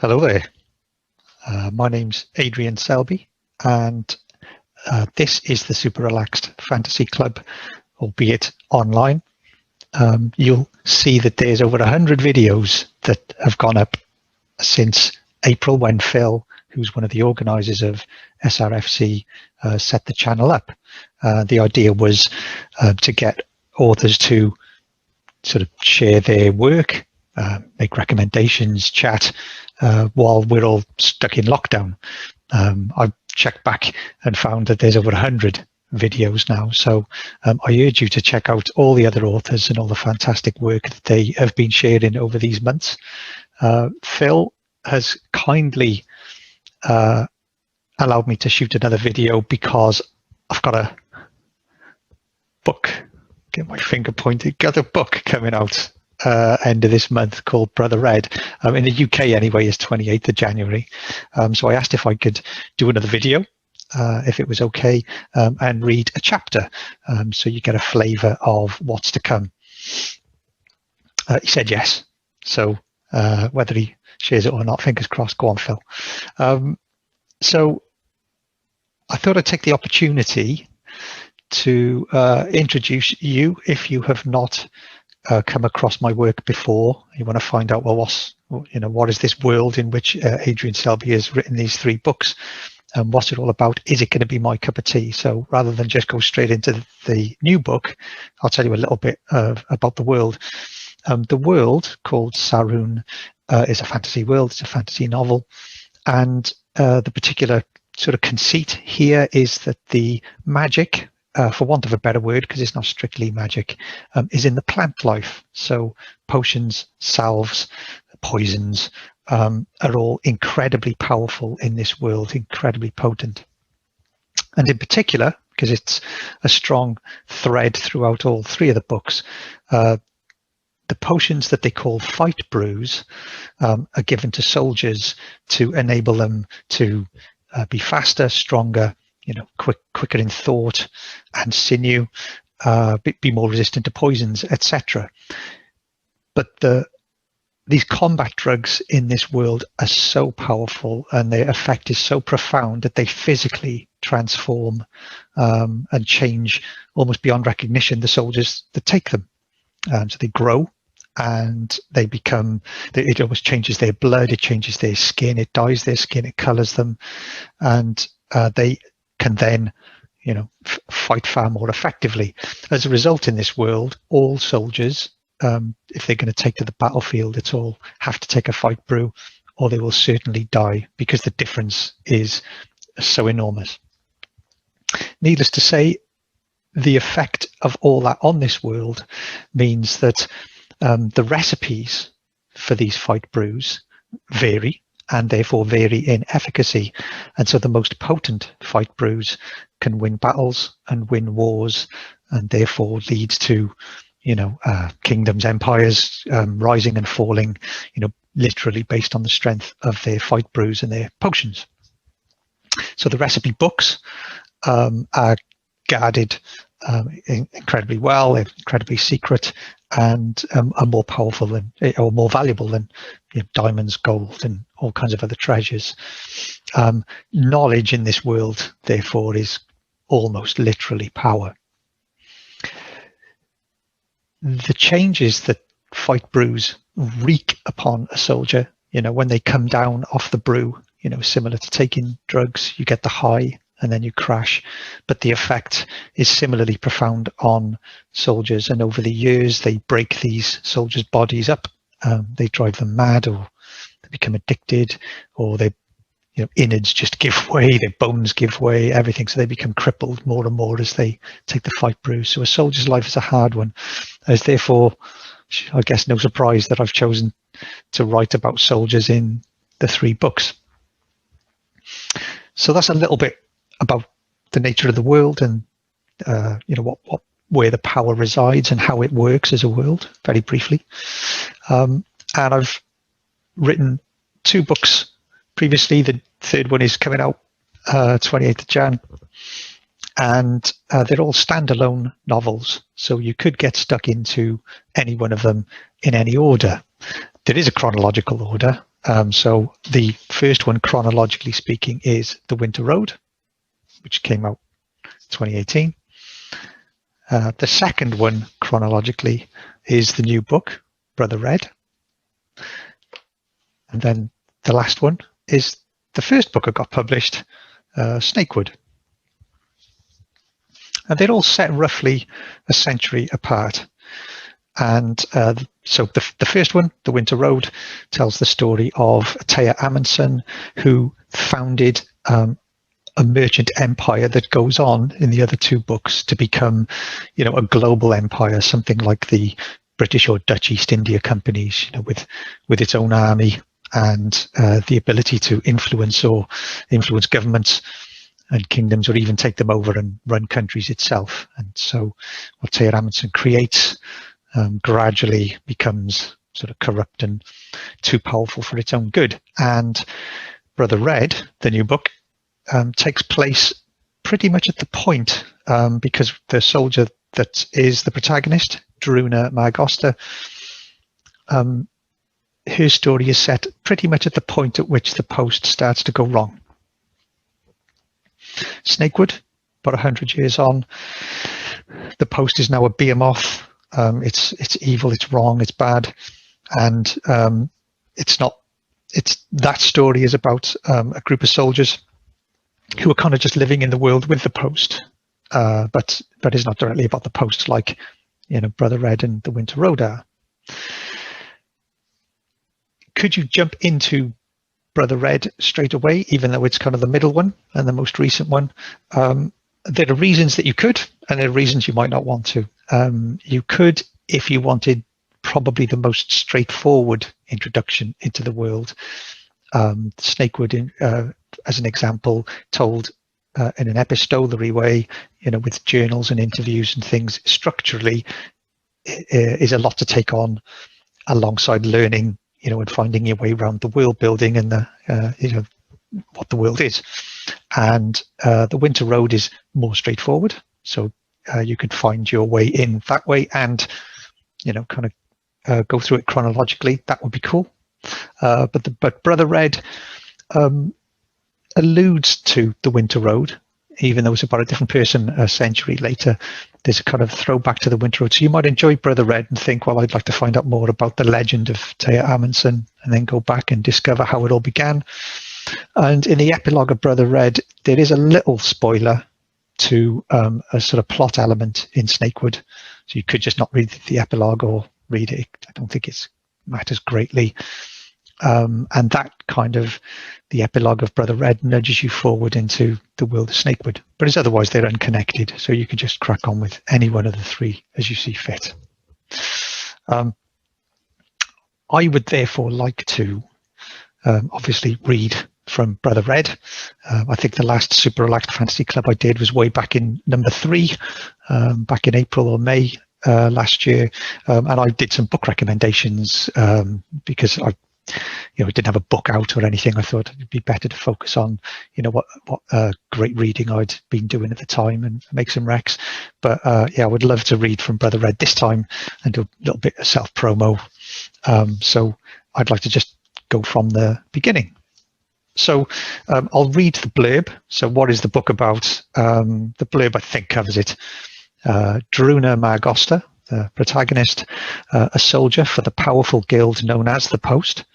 Hello there. My name's Adrian Selby, and this is the Super Relaxed Fantasy Club, albeit online. You'll see that there's over 100 videos that have gone up since April, when Phil, who's one of the organisers of SRFC, set the channel up. The idea was to get authors to sort of share their work, make recommendations, chat, while we're all stuck in lockdown. I've checked back and found that there's over 100 videos now. So I urge you to check out all the other authors and all the fantastic work that they have been sharing over these months. Phil has kindly allowed me to shoot another video because I've got a book, get my finger pointed, got a book coming out end of this month called Brother Red. In the UK anyway, is 28th of January. So I asked if I could do another video, if it was okay, and read a chapter, so you get a flavour of what's to come. He said yes. So whether he shares it or not, fingers crossed. Go on, Phil. So I thought I'd take the opportunity to introduce you if you have not come across my work before. You want to find out, well, what is this world in which Adrian Selby has written these 3 books, and what's it all about? Is it going to be my cup of tea? So rather than just go straight into the new book, I'll tell you a little bit about the world. The world, called Sarun, is a fantasy world. It's a fantasy novel, and the particular sort of conceit here is that the magic, for want of a better word, because it's not strictly magic, is in the plant life. So potions, salves, poisons are all incredibly powerful in this world, incredibly potent. And in particular, because it's a strong thread throughout all 3 of the books, the potions that they call fight brews are given to soldiers to enable them to be faster, stronger, quicker in thought and sinew, be more resistant to poisons, etc. But these combat drugs in this world are so powerful, and their effect is so profound that they physically transform and change almost beyond recognition the soldiers that take them. So they grow, and they become, it almost changes their blood, it changes their skin, it dyes their skin, it colors them, and they can then fight far more effectively. As a result, in this world, all soldiers, if they're going to take to the battlefield at all, have to take a fight brew, or they will certainly die, because the difference is so enormous. Needless to say, the effect of all that on this world means that the recipes for these fight brews vary, and therefore vary in efficacy. And so the most potent fight brews can win battles and win wars, and therefore leads to kingdoms, empires rising and falling, literally based on the strength of their fight brews and their potions. So the recipe books are guarded incredibly well, incredibly secret, and are more powerful than, or more valuable than, diamonds, gold, and all kinds of other treasures. Knowledge in this world, therefore, is almost literally power. The changes that fight brews wreak upon a soldier, when they come down off the brew, similar to taking drugs, you get the high and then you crash, but the effect is similarly profound on soldiers. And over the years, they break these soldiers' bodies up. They drive them mad, or they become addicted, or they, innards just give way, their bones give way, everything. So they become crippled more and more as they take the fight brew. So a soldier's life is a hard one. As therefore, I guess no surprise that I've chosen to write about soldiers in the 3 books. So that's a little bit about the nature of the world, and where the power resides and how it works as a world, very briefly. And I've written 2 books previously. The 3rd one is coming out 28th of Jan, and they're all standalone novels, so you could get stuck into any one of them in any order. There is a chronological order, So the first one, chronologically speaking, is The Winter Road, which came out 2018. The second one, chronologically, is the new book, Brother Red. And then the last one is the first book that got published, Snakewood. And they're all set roughly a century apart. And so the first one, The Winter Road, tells the story of Taya Amundsen, who founded a merchant empire that goes on in the other two books to become, a global empire, something like the British or Dutch East India companies, with its own army and the ability to influence governments and kingdoms, or even take them over and run countries itself. And so what Taya Amundsen creates gradually becomes sort of corrupt and too powerful for its own good. And Brother Red, the new book, takes place pretty much at the point, because the soldier that is the protagonist, Druna Margosta, her story is set pretty much at the point at which the post starts to go wrong. Snakewood, about 100 years on, the post is now a behemoth. It's evil, it's wrong, it's bad, and that story is about a group of soldiers who are kind of just living in the world with the post, but it's not directly about the post like Brother Red and The Winter Road are. Could you jump into Brother Red straight away, even though it's kind of the middle one and the most recent one? There are reasons that you could, and there are reasons you might not want to. You could, if you wanted probably the most straightforward introduction into the world. Snakewood, as an example, told in an epistolary way, with journals and interviews and things, structurally is a lot to take on alongside learning, and finding your way around the world building and the, what the world is. And The Winter Road is more straightforward. So you could find your way in that way and, kind of go through it chronologically. That would be cool. But Brother Red alludes to The Winter Road, even though it's about a different person a century later. There's a kind of throwback to The Winter Road. So you might enjoy Brother Red and think, well, I'd like to find out more about the legend of Taya Amundsen, and then go back and discover how it all began. And in the epilogue of Brother Red, there is a little spoiler to a sort of plot element in Snakewood. So you could just not read the epilogue or read it. I don't think it matters greatly. And that kind of, the epilogue of Brother Red nudges you forward into the world of Snakewood. But it's otherwise they're unconnected. So you can just crack on with any one of the three as you see fit. I would therefore like to obviously read from Brother Red. I think the last Super Relaxed Fantasy Club I did was way back in number 3, back in April or May last year. And I did some book recommendations because I didn't have a book out or anything. I thought it'd be better to focus on, what great reading I'd been doing at the time and make some recs. But yeah, I would love to read from Brother Red this time and do a little bit of self-promo. So I'd like to just go from the beginning. So I'll read the blurb. So what is the book about? The blurb, I think, covers it. Druna Margosta, the protagonist, a soldier for the powerful guild known as the Post,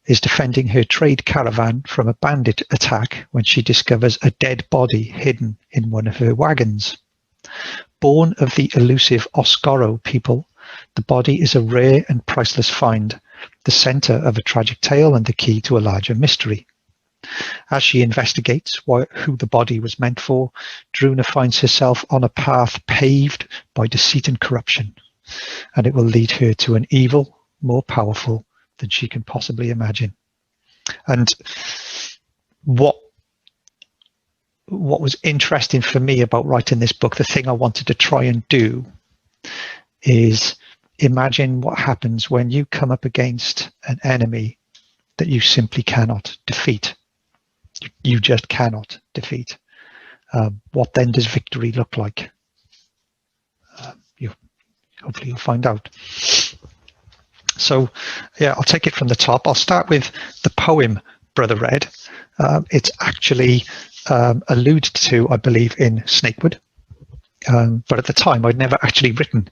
is defending her trade caravan from a bandit attack when she discovers a dead body hidden in one of her wagons. Born of the elusive Oscoro people, the body is a rare and priceless find, the center of a tragic tale and the key to a larger mystery. As she investigates who the body was meant for, Druna finds herself on a path paved by deceit and corruption, and it will lead her to an evil more powerful than she can possibly imagine. And what was interesting for me about writing this book, the thing I wanted to try and do, is imagine what happens when you come up against an enemy that you simply cannot defeat. You just cannot defeat. What then does victory look like? Hopefully you'll find out. So, yeah, I'll take it from the top. I'll start with the poem Brother Red. It's actually alluded to, I believe, in Snakewood. But at the time, I'd never actually written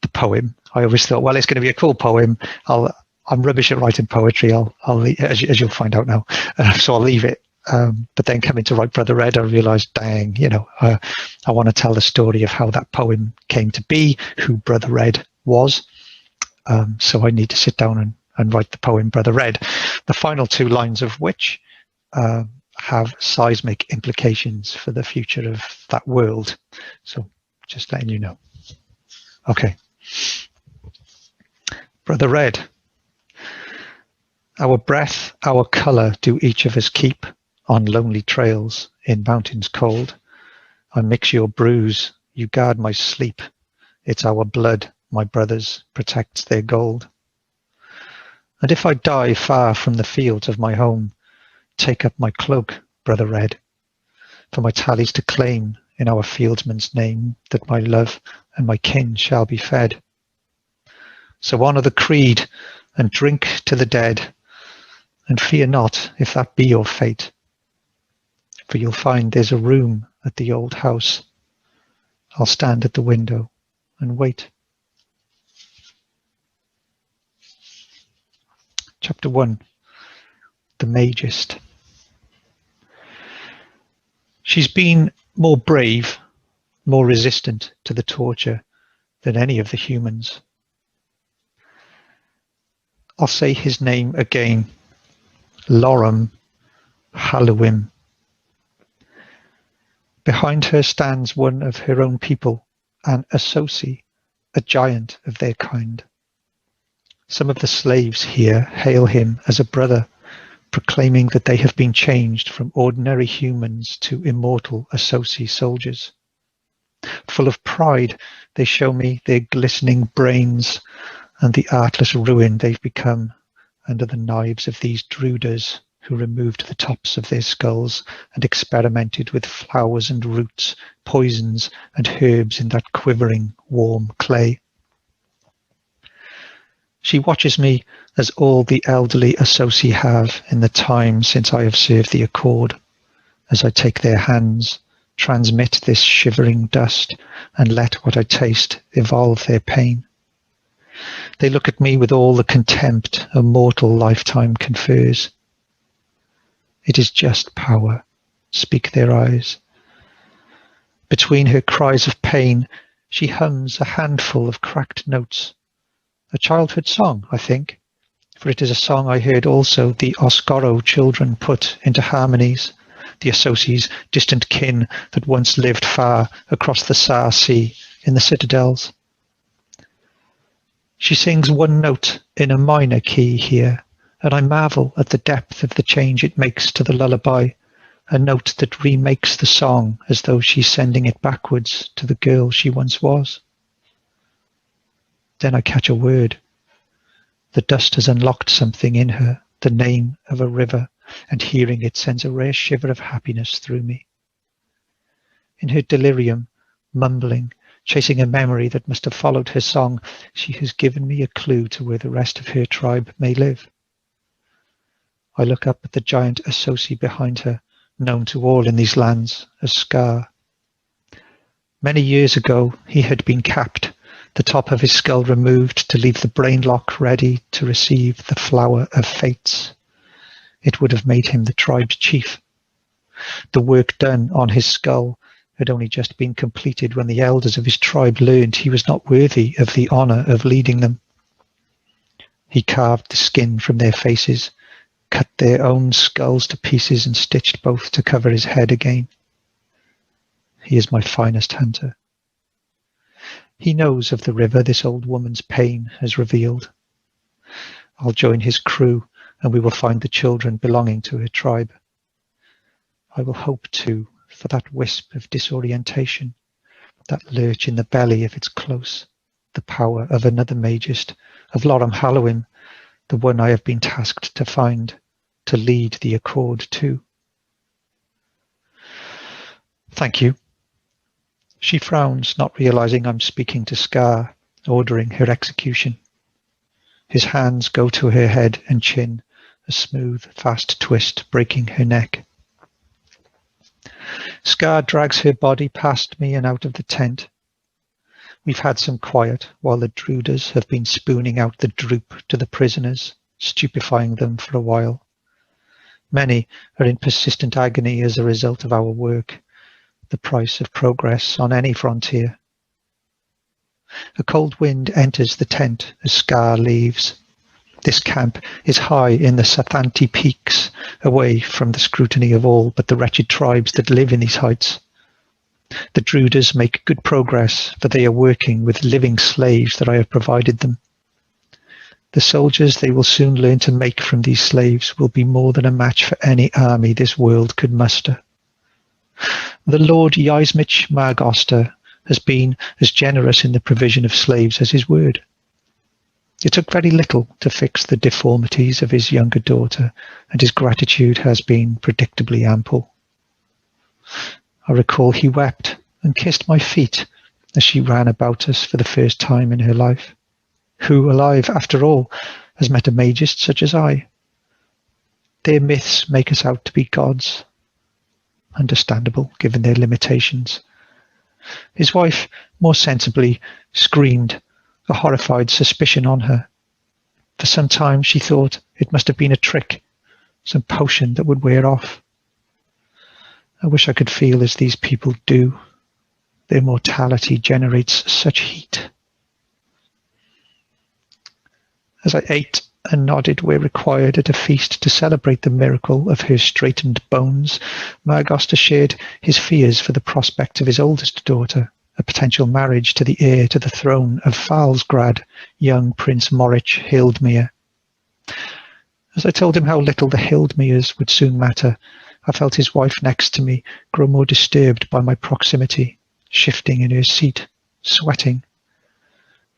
the poem. I always thought, well, it's going to be a cool poem. I'm rubbish at writing poetry. I'll as you'll find out now. So I'll leave it. But then coming to write Brother Red, I realised, dang, I want to tell the story of how that poem came to be, who Brother Red was. So I need to sit down and write the poem Brother Red, the final 2 lines of which have seismic implications for the future of that world. So just letting you know. Okay. Brother Red. Our breath, our colour do each of us keep on lonely trails in mountains cold. I mix your bruise, you guard my sleep. It's our blood, my brothers, protects their gold. And if I die far from the fields of my home, take up my cloak, Brother Red, for my tallies to claim in our fieldsman's name that my love and my kin shall be fed. So honour the creed and drink to the dead, and fear not if that be your fate, for you'll find there's a room at the old house. I'll stand at the window and wait. Chapter 1. The Magist. She's been more brave, more resistant to the torture than any of the humans. I'll say his name again. Lorem Hallowim. Behind her stands one of her own people, an Associ, a giant of their kind. Some of the slaves here hail him as a brother, proclaiming that they have been changed from ordinary humans to immortal Associ soldiers. Full of pride, they show me their glistening brains and the artless ruin they've become under the knives of these Druidas who removed the tops of their skulls and experimented with flowers and roots, poisons and herbs in that quivering, warm clay. She watches me as all the elderly Associ have in the time since I have served the accord, as I take their hands, transmit this shivering dust, and let what I taste evolve their pain. They look at me with all the contempt a mortal lifetime confers. It is just power, speak their eyes. Between her cries of pain, she hums a handful of cracked notes. A childhood song, I think, for it is a song I heard also the Oscoro children put into harmonies, the Associ's distant kin that once lived far across the Saar Sea in the citadels. She sings one note in a minor key here, and I marvel at the depth of the change it makes to the lullaby, a note that remakes the song as though she's sending it backwards to the girl she once was. Then I catch a word. The dust has unlocked something in her, the name of a river, and hearing it sends a rare shiver of happiness through me. In her delirium, mumbling, chasing a memory that must have followed her song, she has given me a clue to where the rest of her tribe may live. I look up at the giant Associ behind her, known to all in these lands as Scar. Many years ago, he had been capped, the top of his skull removed to leave the brain lock ready to receive the flower of fates. It would have made him the tribe's chief. The work done on his skull had only just been completed when the elders of his tribe learned he was not worthy of the honour of leading them. He carved the skin from their faces, cut their own skulls to pieces and stitched both to cover his head again. He is my finest hunter. He knows of the river this old woman's pain has revealed. I'll join his crew, and we will find the children belonging to her tribe. I will hope, too, for that wisp of disorientation, that lurch in the belly if it's close, the power of another Magist, of Lorem Hallowim, the one I have been tasked to find, to lead the accord to. Thank you. She frowns, not realizing I'm speaking to Scar, ordering her execution. His hands go to her head and chin, a smooth, fast twist breaking her neck. Scar drags her body past me and out of the tent. We've had some quiet while the Druiders have been spooning out the droop to the prisoners, stupefying them for a while. Many are in persistent agony as a result of our work, the price of progress on any frontier. A cold wind enters the tent as Scar leaves. This camp is high in the Sathanti peaks, away from the scrutiny of all but the wretched tribes that live in these heights. The Druiders make good progress, for they are working with living slaves that I have provided them. The soldiers they will soon learn to make from these slaves will be more than a match for any army this world could muster. The Lord Ysmich Mag Oster has been as generous in the provision of slaves as his word. It took very little to fix the deformities of his younger daughter, and his gratitude has been predictably ample. I recall he wept and kissed my feet as she ran about us for the first time in her life. Who alive, after all, has met a magist such as I? Their myths make us out to be gods. Understandable, given their limitations. His wife, more sensibly, screamed, a horrified suspicion on her. For some time she thought it must have been a trick, some potion that would wear off. I wish I could feel as these people do. Their mortality generates such heat. As I ate and nodded where required at a feast to celebrate the miracle of her straightened bones, Mag Oster shared his fears for the prospect of his oldest daughter, a potential marriage to the heir to the throne of Falsgrad, young Prince Morich Hildmere. As I told him how little the Hildmeres would soon matter, I felt his wife next to me grow more disturbed by my proximity, shifting in her seat, sweating.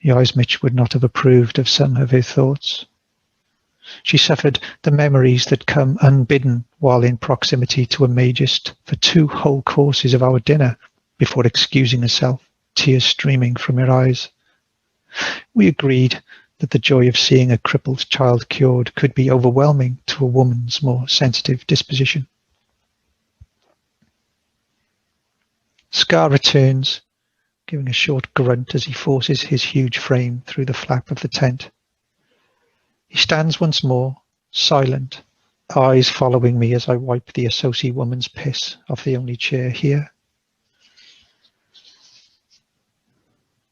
Ysmich would not have approved of some of her thoughts. She suffered the memories that come unbidden while in proximity to a magist for 2 whole courses of our dinner before excusing herself, tears streaming from her eyes. We agreed that the joy of seeing a crippled child cured could be overwhelming to a woman's more sensitive disposition. Scar returns, giving a short grunt as he forces his huge frame through the flap of the tent. He stands once more, silent, eyes following me as I wipe the Associ woman's piss off the only chair here.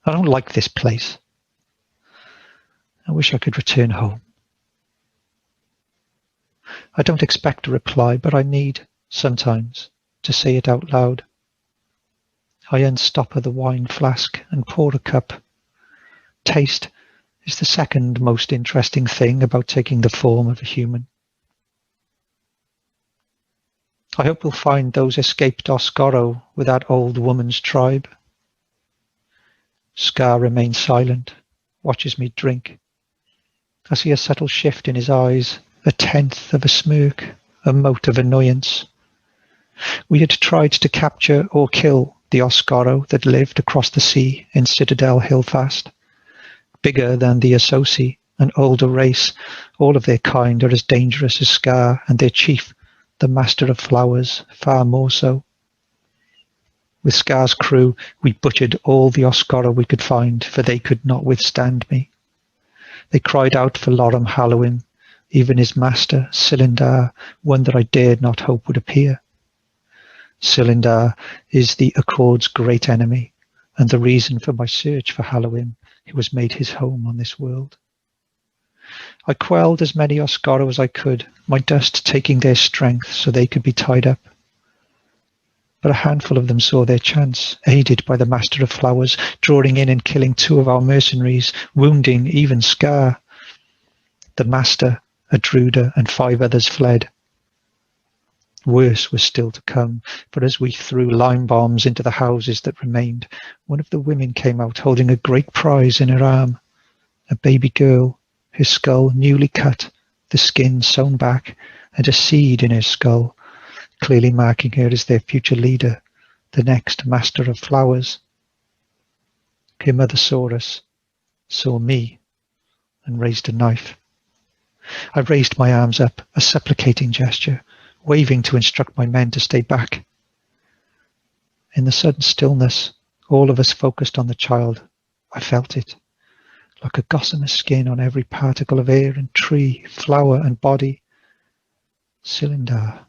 I don't like this place. I wish I could return home. I don't expect a reply, but I need, sometimes, to say it out loud. I unstopper the wine flask and pour a cup. Taste is the second most interesting thing about taking the form of a human. I hope we'll find those escaped Oscoro with that old woman's tribe. Scar remains silent, watches me drink. I see a subtle shift in his eyes, a tenth of a smirk, a mote of annoyance. We had tried to capture or kill the Oscoro that lived across the sea in Citadel Hillfast. Bigger than the Associ, an older race, all of their kind are as dangerous as Scar, and their chief, the Master of Flowers, far more so. With Scar's crew, we butchered all the Oscoro we could find, for they could not withstand me. They cried out for Lorem Hallowim, even his master, Cylindar, one that I dared not hope would appear. Cylindar is the Accord's great enemy, and the reason for my search for Hallowim, who has made his home on this world. I quelled as many Oscoro as I could, my dust taking their strength so they could be tied up. But a handful of them saw their chance, aided by the Master of Flowers, drawing in and killing 2 of our mercenaries, wounding even Scar. The Master, a Druider, and 5 others fled. Worse was still to come, for as we threw lime bombs into the houses that remained, one of the women came out holding a great prize in her arm, a baby girl, her skull newly cut, the skin sewn back, and a seed in her skull, clearly marking her as their future leader, the next Master of Flowers. Her mother saw us, saw me, and raised a knife. I raised my arms up, a supplicating gesture, waving to instruct my men to stay back. In the sudden stillness, all of us focused on the child. I felt it, like a gossamer skin on every particle of air and tree, flower and body. Cylinder.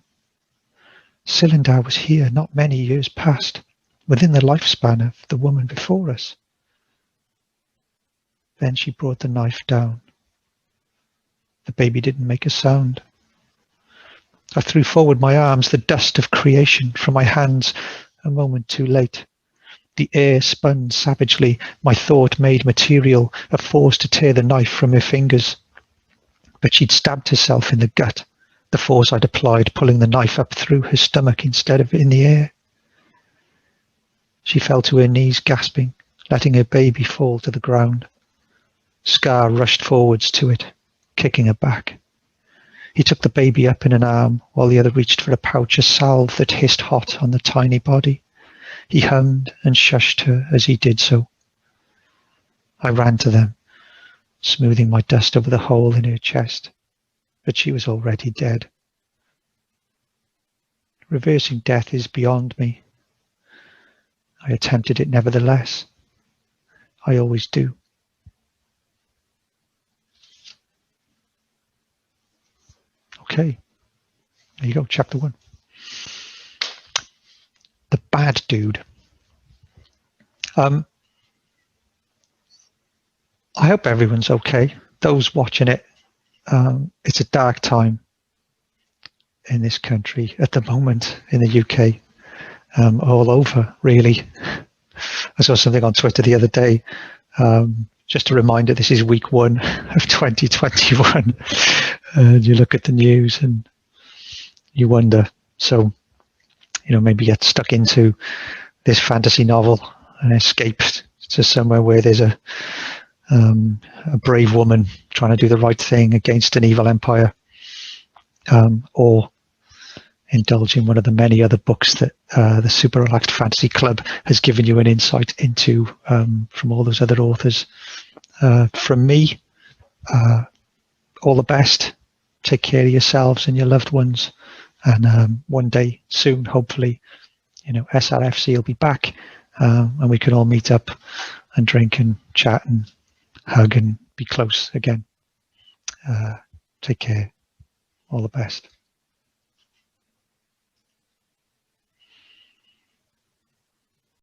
Cylinder was here not many years past, within the lifespan of the woman before us. Then she brought the knife down. The baby didn't make a sound. I threw forward my arms, the dust of creation from my hands, a moment too late. The air spun savagely, my thought made material, a force to tear the knife from her fingers. But she'd stabbed herself in the gut, the force I'd applied pulling the knife up through her stomach instead of in the air. She fell to her knees gasping, letting her baby fall to the ground. Scar rushed forwards to it, kicking her back. He took the baby up in an arm while the other reached for a pouch of salve that hissed hot on the tiny body. He hummed and shushed her as he did so. I ran to them, smoothing my dust over the hole in her chest, but she was already dead. Reversing death is beyond me. I attempted it nevertheless. I always do. Okay, there you go, chapter 1. The bad dude. I hope everyone's okay. Those watching it, it's a dark time in this country at the moment, in the UK, all over, really. I saw something on Twitter the other day, just a reminder, this is week 1 of 2021. And you look at the news and you wonder, so, maybe get stuck into this fantasy novel and escape to somewhere where there's a brave woman trying to do the right thing against an evil empire, or indulge in one of the many other books that the Super Relaxed Fantasy Club has given you an insight into from all those other authors. From me, all the best. Take care of yourselves and your loved ones. And one day soon, hopefully, SRFC will be back, and we can all meet up and drink and chat and hug and be close again. Take care. All the best.